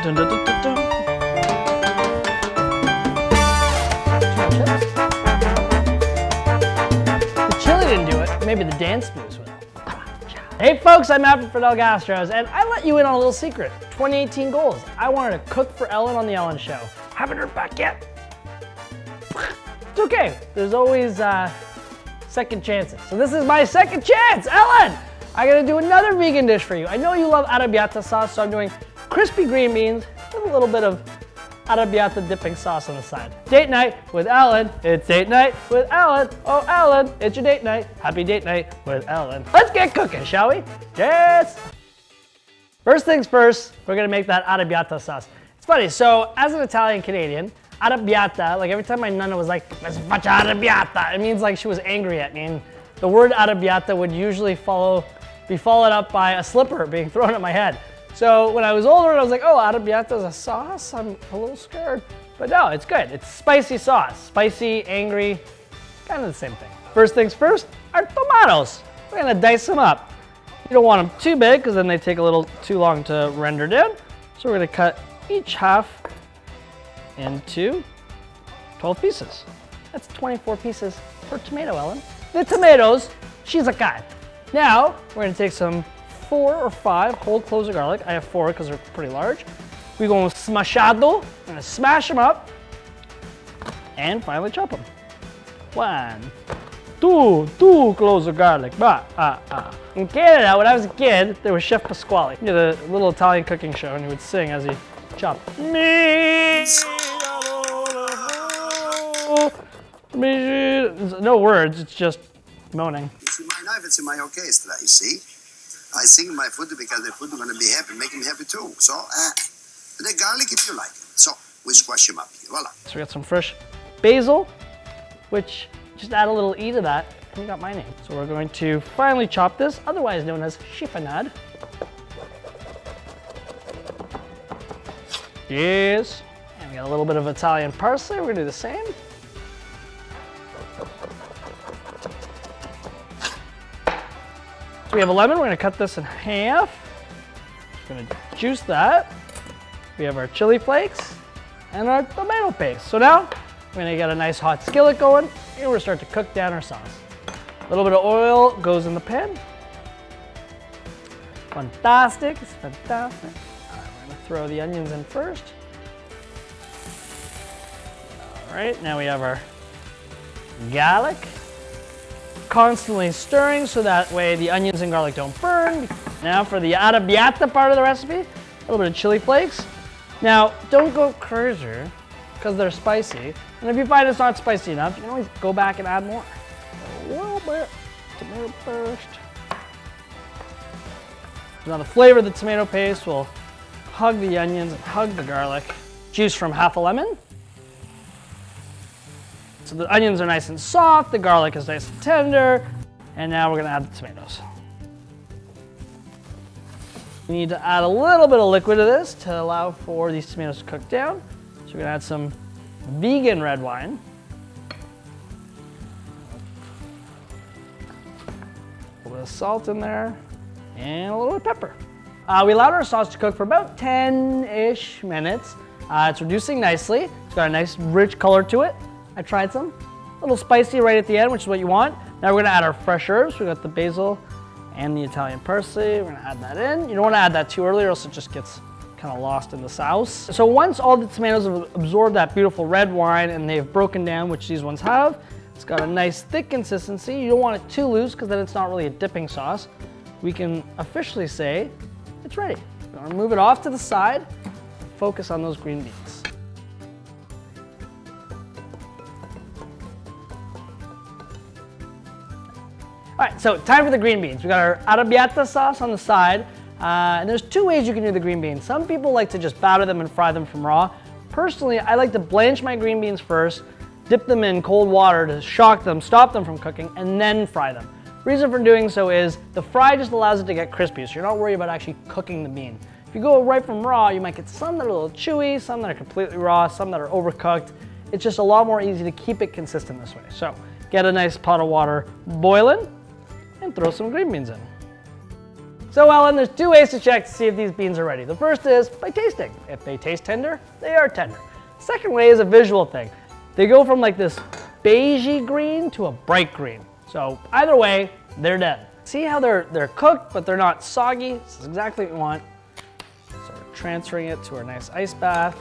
Dun, dun, dun, dun, dun. The chili didn't do it. Maybe the dance moves will. Hey folks, I'm Matt from Fidel Gastro, and I let you in on a little secret. 2018 goals. I wanted to cook for Ellen on the Ellen Show. Haven't heard back yet. It's okay. There's always second chances. So this is my second chance. Ellen, I gotta do another vegan dish for you. I know you love Arribiata sauce, so I'm doing crispy green beans with a little bit of Arribiata dipping sauce on the side. Date night with Ellen. It's date night with Ellen. Oh, Ellen, it's your date night. Happy date night with Ellen. Let's get cooking, shall we? Yes. First things first, we're gonna make that Arribiata sauce. It's funny, so as an Italian Canadian, Arribiata, like every time my nonna was like, "Let's faccia Arribiata," it means like she was angry at me. And the word Arribiata would usually be followed up by a slipper being thrown at my head. So when I was older and I was like, oh, Arribiata is a sauce, I'm a little scared. But no, it's good. It's spicy sauce. Spicy, angry, kind of the same thing. First things first, our tomatoes. We're gonna dice them up. You don't want them too big because then they take a little too long to render down. So we're gonna cut each half into 12 pieces. That's 24 pieces per tomato, Ellen. The tomatoes, she's a cat. Now, we're gonna take some 4 or 5 whole cloves of garlic. I have 4 because they're pretty large. We're going smashado. I'm gonna smash them up and finally chop them. 1, 2 cloves of garlic. In Canada, when I was a kid, there was Chef Pasquale. He had a little Italian cooking show and he would sing as he chopped. No words, it's just moaning. It's in my life, it's in my orchestra, you see. I sing my food because the food is going to be happy, make him happy too. So, the garlic if you like it. So, we squash him up here, voila. So we got some fresh basil, which just add a little E to that, and you got my name. So we're going to finely chop this, otherwise known as chiffonade. Yes. And we got a little bit of Italian parsley, we're gonna do the same. We have a lemon, we're gonna cut this in half. We're gonna juice that. We have our chili flakes and our tomato paste. So now, we're gonna get a nice hot skillet going and we're gonna start to cook down our sauce. A little bit of oil goes in the pan. Fantastic, it's fantastic. All right, we're gonna throw the onions in first. All right, now we have our garlic. Constantly stirring so that way the onions and garlic don't burn. Now for the Arribiata part of the recipe, a little bit of chili flakes. Now don't go crazy because they're spicy. And if you find it's not spicy enough, you can always go back and add more. A little bit, tomato paste. Now the flavor of the tomato paste will hug the onions and hug the garlic. Juice from half a lemon. So the onions are nice and soft, the garlic is nice and tender, and now we're gonna add the tomatoes. We need to add a little bit of liquid to this to allow for these tomatoes to cook down. So we're gonna add some vegan red wine. A little bit of salt in there, and a little bit of pepper. We allowed our sauce to cook for about 10-ish minutes. It's reducing nicely. It's got a nice rich color to it. I tried some. A little spicy right at the end, which is what you want. Now we're gonna add our fresh herbs. We got the basil and the Italian parsley. We're gonna add that in. You don't wanna add that too early or else it just gets kind of lost in the sauce. So once all the tomatoes have absorbed that beautiful red wine and they've broken down, which these ones have, it's got a nice thick consistency. You don't want it too loose because then it's not really a dipping sauce. We can officially say it's ready. We're gonna move it off to the side, focus on those green beans. All right, so time for the green beans. We got our Arribiata sauce on the side, and there's 2 ways you can do the green beans. Some people like to just batter them and fry them from raw. Personally, I like to blanch my green beans first, dip them in cold water to shock them, stop them from cooking, and then fry them. Reason for doing so is the fry just allows it to get crispy, so you're not worried about actually cooking the bean. If you go right from raw, you might get some that are a little chewy, some that are completely raw, some that are overcooked. It's just a lot more easy to keep it consistent this way. So get a nice pot of water boiling and throw some green beans in. So Ellen, there's 2 ways to check to see if these beans are ready. The first is by tasting. If they taste tender, they are tender. Second way is a visual thing. They go from like this beigey green to a bright green. So either way, they're done. See how they're cooked, but they're not soggy? This is exactly what we want. So we're transferring it to our nice ice bath.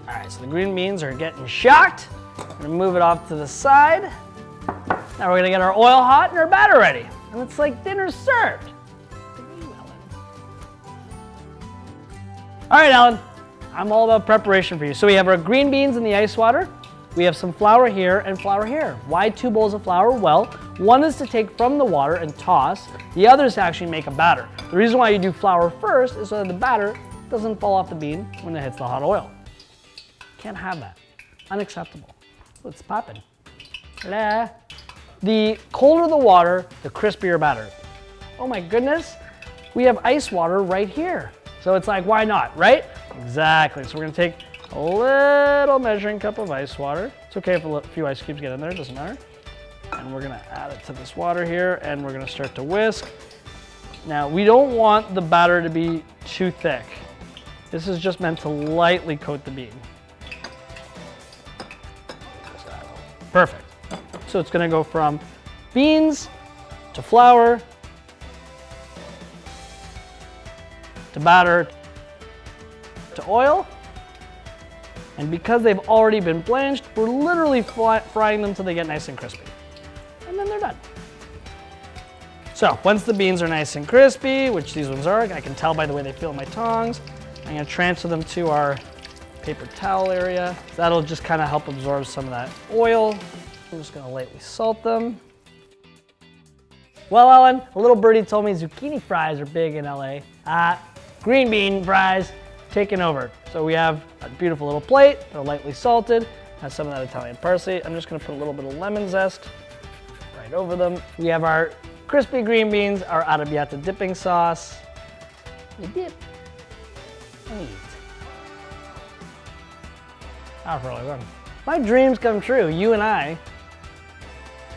All right, so the green beans are getting shocked. We're gonna move it off to the side. Now we're gonna get our oil hot and our batter ready. And it's like dinner served. All right, Ellen, I'm all about preparation for you. So we have our green beans in the ice water. We have some flour here and flour here. Why 2 bowls of flour? Well, one is to take from the water and toss. The other is to actually make a batter. The reason why you do flour first is so that the batter doesn't fall off the bean when it hits the hot oil. Can't have that. Unacceptable. What's popping? The colder the water, the crispier batter. Oh my goodness, we have ice water right here. So it's like, why not, right? Exactly. So we're gonna take a little measuring cup of ice water. It's okay if a few ice cubes get in there, it doesn't matter. And we're gonna add it to this water here, and we're gonna start to whisk. Now, we don't want the batter to be too thick. This is just meant to lightly coat the bean. Perfect. So it's gonna go from beans to flour to batter to oil. And because they've already been blanched, we're literally frying them till they get nice and crispy. And then they're done. So once the beans are nice and crispy, which these ones are, I can tell by the way they feel in my tongs, I'm gonna transfer them to our paper towel area. That'll just kind of help absorb some of that oil. I'm just gonna lightly salt them. Well, Ellen, a little birdie told me zucchini fries are big in LA. Green bean fries taking over. So we have a beautiful little plate. They're lightly salted. Has some of that Italian parsley. I'm just gonna put a little bit of lemon zest right over them. We have our crispy green beans, our Arribiata dipping sauce. We dip and eat. That was really good. My dreams come true. You and I,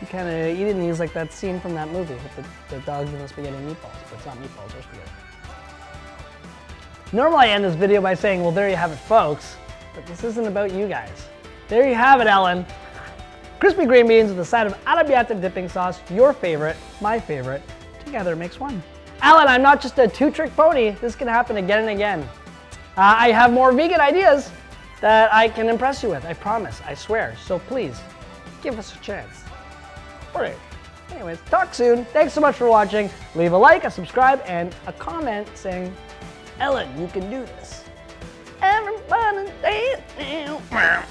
you kind of eating these like that scene from that movie with the dogs and the spaghetti and meatballs. But it's not meatballs, or spaghetti. Normally I end this video by saying, well, there you have it, folks. But this isn't about you guys. There you have it, Ellen. Crispy green beans with a side of Arribiata dipping sauce, your favorite, my favorite. Together makes one. Ellen, I'm not just a two-trick pony. This can happen again and again. I have more vegan ideas that I can impress you with. I promise, I swear. So please, give us a chance. All right. Anyways, talk soon. Thanks so much for watching. Leave a like, a subscribe, and a comment saying, Ellen, you can do this. Everybody dance now.